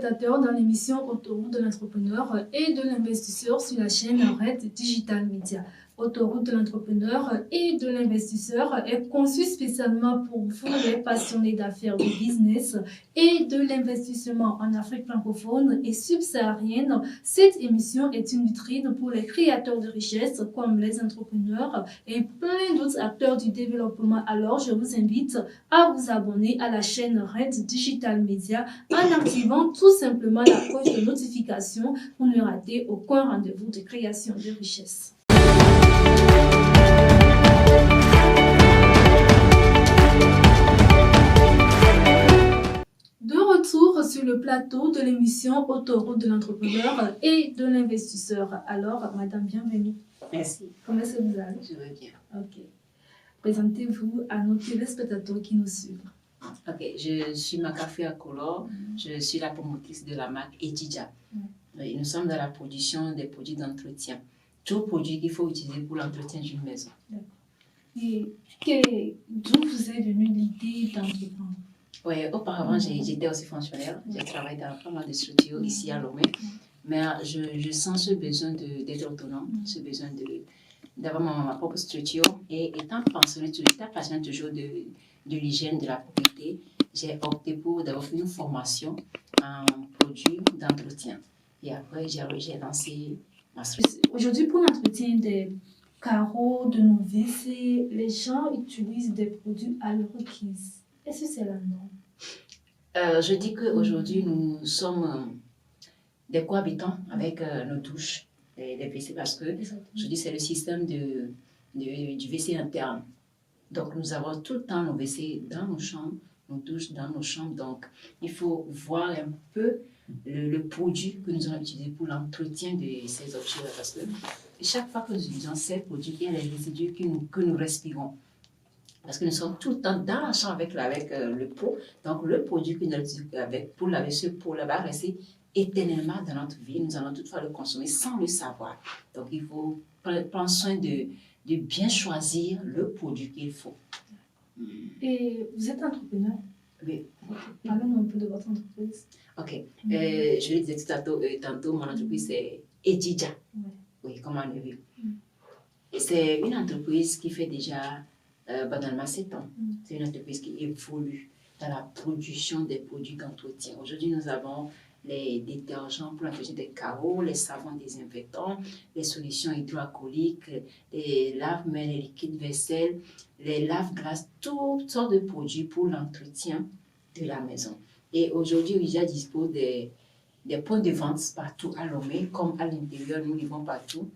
téléspectateurs dans l'émission Autoroute de l'entrepreneur et de l'investisseur sur la chaîne Red Digital Media. Autoroute de l'entrepreneur et de l'investisseur est conçue spécialement pour vous, les passionnés d'affaires, de business et de l'investissement en Afrique francophone et subsaharienne. Cette émission est une vitrine pour les créateurs de richesses comme les entrepreneurs et plein d'autres acteurs du développement. Alors, je vous invite à vous abonner à la chaîne Red Digital Media en activant tout simplement la cloche de notification pour ne rater aucun rendez-vous de création de richesses. De retour sur le plateau de l'émission Autoroute de l'entrepreneur et de l'investisseur. Alors, madame, bienvenue. Merci. Comment est-ce que vous allez? Je vais bien. Ok. Présentez-vous à nos téléspectateurs qui nous suivent. Ok, je suis Makafé Akolor, je suis la promotrice de la marque Etidja. Et nous sommes dans la production des produits d'entretien. Tout produit qu'il faut utiliser pour l'entretien d'une maison. Et d'où vous est venue l'idée d'entreprendre? Oui, auparavant, j'étais aussi fonctionnaire. J'ai travaillé dans pas mal de structures ici à Lomé. Mais je sens ce besoin d'être autonome, ce besoin d'avoir ma propre structure. Et étant passionnée toujours de l'hygiène, de la propriété, j'ai opté pour d'avoir fait une formation en produits d'entretien. Et après, j'ai lancé ma structure. Aujourd'hui, pour l'entretien des carreaux, de nos WC, les gens utilisent des produits à leur requise. Est-ce que c'est la norme? Je dis qu'aujourd'hui, nous sommes des cohabitants avec nos douches, les WC, parce que je dis c'est le système du WC interne. Donc, nous avons tout le temps nos WC dans nos chambres, nos douches dans nos chambres. Donc, il faut voir un peu le produit que nous allons utiliser pour l'entretien de ces objets-là. Parce que chaque fois que nous utilisons ces produits, il y a les résidus que nous respirons. Parce que nous sommes tout le temps dans la chambre avec le pot. Donc, le produit que nous utilisons pour laver ce pot-là va rester éternellement dans notre vie. Nous allons toutefois le consommer sans le savoir. Donc, il faut prendre soin de bien choisir le produit qu'il faut. Et vous êtes entrepreneur? Oui. Parlez-nous un peu de votre entreprise. Ok. Je le disais tantôt, mon entreprise c'est Etidja. Oui, comme on a vu. C'est une entreprise qui fait déjà banalement 7 ans. C'est une entreprise qui évolue dans la production des produits d'entretien. Aujourd'hui, nous avons les détergents pour l'entretien des carreaux, les savons désinfectants, les solutions hydroalcooliques, les lave-mains, les liquides vaisselle, les lave-glaces, toutes sortes de produits pour l'entretien de la maison. Et aujourd'hui, Etidja dispose des points de vente partout à Lomé, comme à l'intérieur, nous livrons partout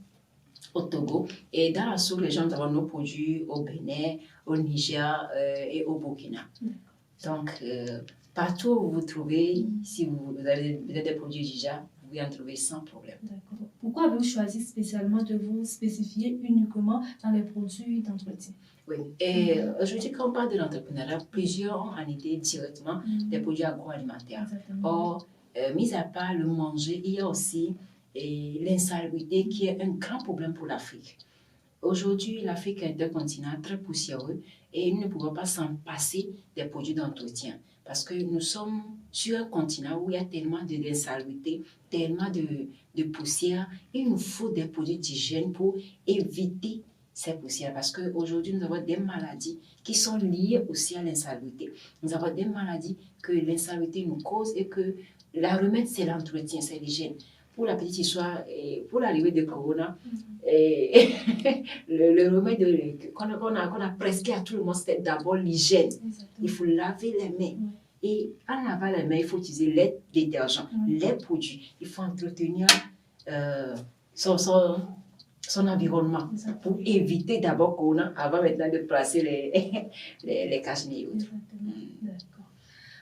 au Togo. Et dans la sous-région, nous avons nos produits au Bénin, au Niger et au Burkina. Donc, partout où vous trouvez, si vous avez des produits Etidja, vous pouvez en trouver sans problème. D'accord. Pourquoi avez-vous choisi spécialement de vous spécifier uniquement dans les produits d'entretien? Oui, et aujourd'hui, quand on parle de l'entrepreneuriat, plusieurs ont en idée directement des produits agroalimentaires. Or, mis à part le manger, il y a aussi l'insalubrité qui est un grand problème pour l'Afrique. Aujourd'hui, l'Afrique est un continent très poussiéreux et nous ne pouvons pas s'en passer des produits d'entretien parce que nous sommes sur un continent où il y a tellement d'insalubrité, tellement de poussière. Il nous faut des produits d'hygiène pour éviter ces poussières parce qu'aujourd'hui, nous avons des maladies qui sont liées aussi à l'insalubrité. Nous avons des maladies que l'insalubrité nous cause et que la remède, c'est l'entretien, c'est l'hygiène. Pour la petite histoire, pour l'arrivée de Corona, le remède qu'on a prescrit à tout le monde, c'était d'abord l'hygiène. Il faut laver les mains. Et en lavant les mains, il faut utiliser les détergents, les produits. Il faut entretenir son environnement pour éviter d'abord Corona avant maintenant de placer les cache-nez et autres.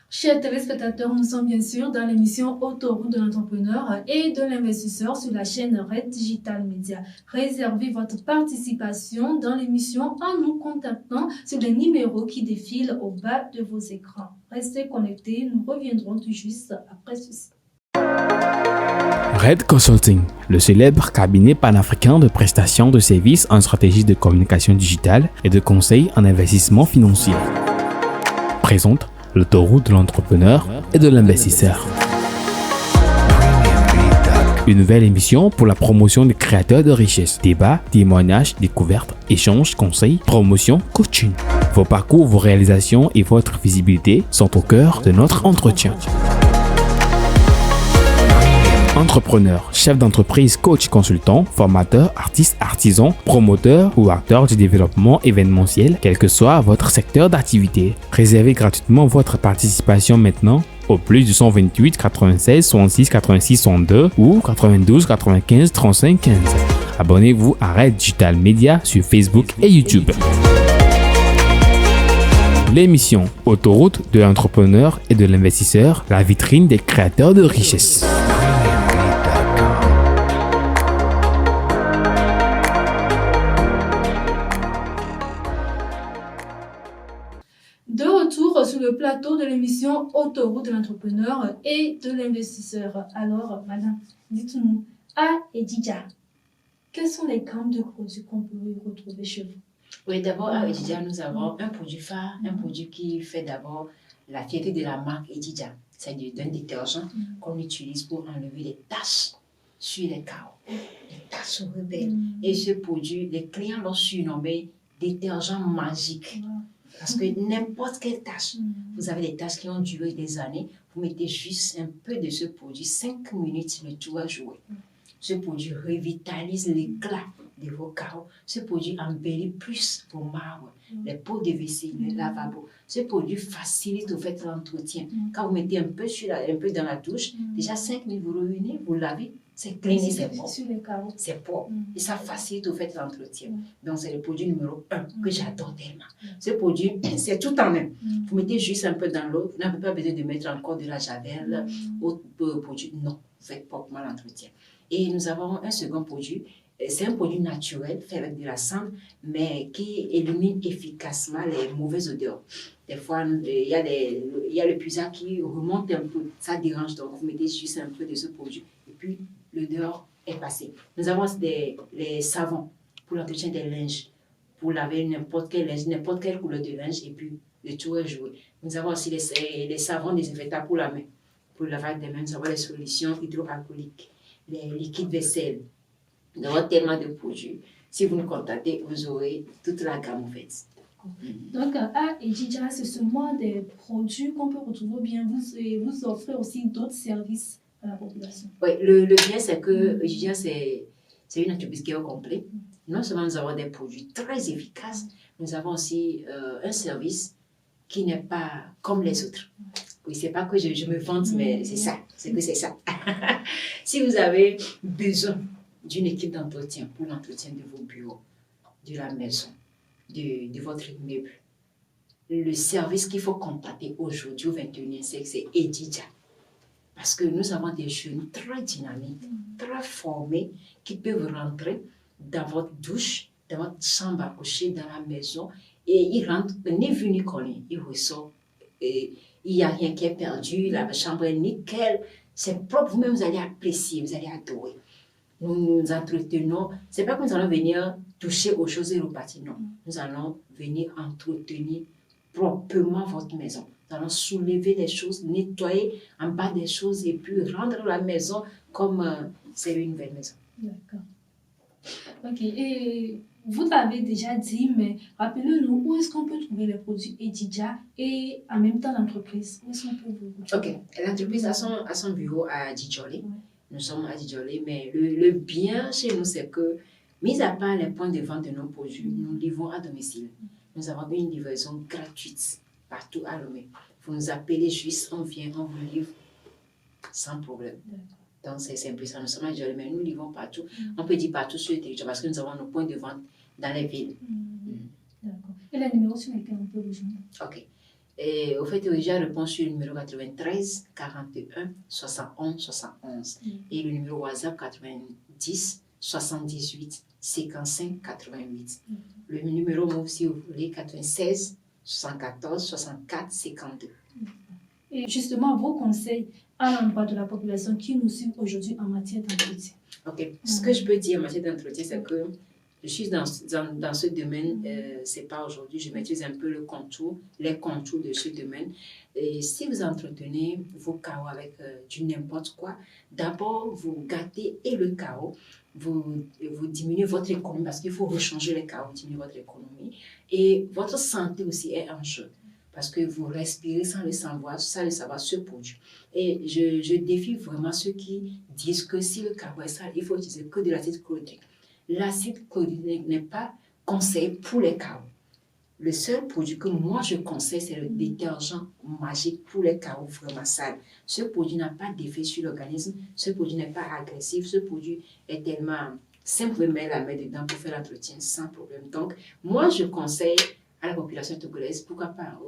Chers téléspectateurs, nous sommes bien sûr dans l'émission Autoroute de l'entrepreneur et de l'investisseur sur la chaîne Red Digital Media. Réservez votre participation dans l'émission en nous contactant sur les numéros qui défilent au bas de vos écrans. Restez connectés, nous reviendrons tout juste après ceci. Red Consulting, le célèbre cabinet panafricain de prestations de services en stratégie de communication digitale et de conseil en investissement financier, présente l'autoroute de l'entrepreneur et de l'investisseur. Une nouvelle émission pour la promotion des créateurs de richesse. Débats, témoignages, découvertes, échanges, conseils, promotion, coaching. Vos parcours, vos réalisations et votre visibilité sont au cœur de notre entretien. Entrepreneur, chef d'entreprise, coach, consultant, formateur, artiste, artisan, promoteur ou acteur du développement événementiel, quel que soit votre secteur d'activité. Réservez gratuitement votre participation maintenant au plus du 128 96 66 86 62 ou 92 95 35 15. Abonnez-vous à Red Digital Media sur Facebook et YouTube. L'émission Autoroute de l'entrepreneur et de l'investisseur, la vitrine des créateurs de richesse. De retour sur le plateau de l'émission Autoroute de l'entrepreneur et de l'investisseur. Alors, madame, dites-nous, Edija, quelles sont les gammes de produits qu'on peut retrouver chez vous? Oui, d'abord, à Edija, nous avons un produit phare, un produit qui fait d'abord la fierté de la marque Edija. C'est un détergent qu'on utilise pour enlever les taches sur les carreaux, les taches rebelles. Et ce produit, les clients l'ont surnommé détergent magique. Parce que n'importe quelle tâche, vous avez des tâches qui ont duré des années, vous mettez juste un peu de ce produit, 5 minutes, le tour a joué. Ce produit revitalise l'éclat de vos carreaux. Ce produit embellit plus vos marbres, les pots de vaisselle, le lavabo. Ce produit facilite au fait l'entretien. Quand vous mettez un peu dans la douche, déjà 5 minutes, vous revenez, vous lavez, c'est clean, c'est propre. C'est propre. Et ça facilite au fait l'entretien. Donc c'est le produit numéro 1 que j'adore tellement. Ce produit, c'est tout en un. Vous mettez juste un peu dans l'eau, vous n'avez pas besoin de mettre encore de la javel, autre produit. Non, vous faites proprement l'entretien. Et nous avons un second produit. C'est un produit naturel fait avec de la cendre, mais qui élimine efficacement les mauvaises odeurs. Des fois, il y a le puisard qui remonte un peu, ça dérange, donc vous mettez juste un peu de ce produit et puis l'odeur est passée. Nous avons les savons pour l'entretien des linges, pour laver n'importe quel linge, n'importe quelle couleur de linge et puis le tour est joué. Nous avons aussi les savons désinfectants pour la main, pour le lavage des mains. Nous avons les solutions hydroalcooliques, les liquides vaisselle. Nous avons tellement de produits. Si vous nous contactez, vous aurez toute la gamme en fait. Donc, Edija, c'est seulement des produits qu'on peut retrouver bien. Vous offrez aussi d'autres services à la population. Oui, le bien, c'est que Edija, c'est une entreprise qui est au complet. Non seulement nous avons des produits très efficaces, nous avons aussi un service qui n'est pas comme les autres. Oui, c'est pas que je me vante, mais c'est ça. C'est que c'est ça. Si vous avez besoin d'une équipe d'entretien pour l'entretien de vos bureaux, de la maison, de votre immeuble, le service qu'il faut contacter aujourd'hui au 21e siècle, c'est Edija. Parce que nous avons des jeunes très dynamiques, très formés, qui peuvent rentrer dans votre douche, dans votre chambre à coucher, dans la maison, et ils rentrent, ni vu ni connu, ils ressortent. Il n'y a rien qui est perdu, la chambre est nickel, c'est propre, vous-même vous allez apprécier, vous allez adorer. Nous nous entretenons, c'est pas que nous allons venir toucher aux choses et repartir, non. Nous allons venir entretenir proprement votre maison. Nous allons soulever les choses, nettoyer en bas des choses et puis rendre la maison comme c'est une nouvelle maison. D'accord. Ok, et vous l'avez déjà dit, mais rappelez-nous où est-ce qu'on peut trouver les produits Edija et en même temps l'entreprise. Où est-ce qu'on peut vous retrouver? Ok, l'entreprise a son bureau à Djidjolé. Nous sommes à Djidjolé, mais le bien chez nous, c'est que, mis à part les points de vente de nos produits, nous livrons à domicile. Nous avons une livraison gratuite partout à Lomé. Vous nous appelez juste, on vient, on vous livre sans problème. Donc c'est simple, ça nous sommes à Djidjolé, mais nous livrons partout. On peut dire partout sur le territoire parce que nous avons nos points de vente dans les villes. D'accord. Et les numéros sur lesquels on peut vous joindre? Ok. Et au fait, Edija répond sur le numéro 93 41 71 71 et le numéro WhatsApp 90 78 55 88. Le numéro MOVE, si vous voulez, 96 74 64 52. Et justement, vos conseils à l'endroit de la population qui nous suit aujourd'hui en matière d'entretien. Ok. Ce que je peux dire en matière d'entretien, c'est que Je suis dans ce domaine, c'est pas aujourd'hui, je maîtrise un peu les contours de ce domaine. Et si vous entretenez vos chaos avec du n'importe quoi, d'abord vous gâtez et le chaos, vous diminuez votre économie parce qu'il faut rechanger les chaos, diminuer votre économie. Et votre santé aussi est en jeu parce que vous respirez sans le savoir ce produit. Et je défie vraiment ceux qui disent que si le chaos est sale, il faut utiliser que de l'acide chlorhydrique. L'acide chlorhydrique n'est pas conseillé pour les chaos. Le seul produit que moi je conseille, c'est le détergent magique pour les chaos vraiment sales. Ce produit n'a pas d'effet sur l'organisme, ce produit n'est pas agressif, ce produit est tellement simple, vous pouvez mettre la main dedans pour faire l'entretien sans problème. Donc, moi je conseille à la population togolaise, pourquoi pas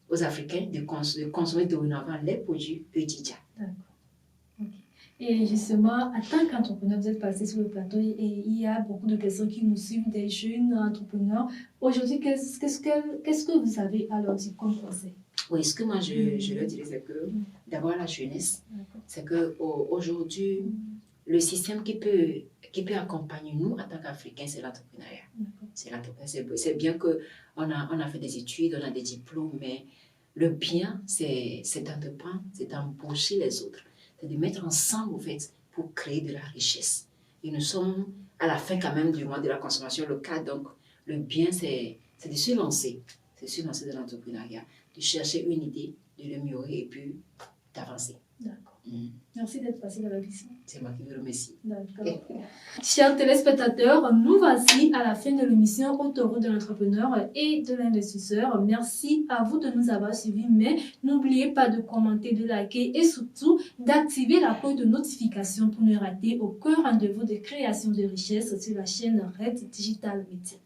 aux Africains, de consommer dorénavant les produits Eudija. D'accord. Okay. Et justement, en tant qu'entrepreneur, vous êtes passé sur le plateau et il y a beaucoup de personnes qui nous suivent, des jeunes entrepreneurs. Aujourd'hui, qu'est-ce que vous avez à leur dire comme conseil? Oui, ce que moi je leur dirais, c'est que d'abord la jeunesse, c'est qu'aujourd'hui, le système qui peut accompagner nous en tant qu'Africains, c'est l'entrepreneuriat. C'est bien qu'on a fait des études, on a des diplômes, mais le bien, c'est d'entreprendre, c'est d'embaucher les autres. C'est de mettre ensemble, en fait, pour créer de la richesse. Et nous sommes à la fin quand même du mois de la consommation locale, donc le bien, c'est de se lancer. C'est de se lancer dans l'entrepreneuriat, de chercher une idée, de l'améliorer et puis d'avancer. D'accord. Merci d'être passé dans la question. C'est moi qui vous remercie. D'accord. Chers téléspectateurs, nous voici à la fin de l'émission Autoroute de l'entrepreneur et de l'investisseur. Merci à vous de nous avoir suivis, mais n'oubliez pas de commenter, de liker et surtout d'activer la cloche de notification pour ne rater aucun rendez-vous de création de richesse sur la chaîne Red Digital Media.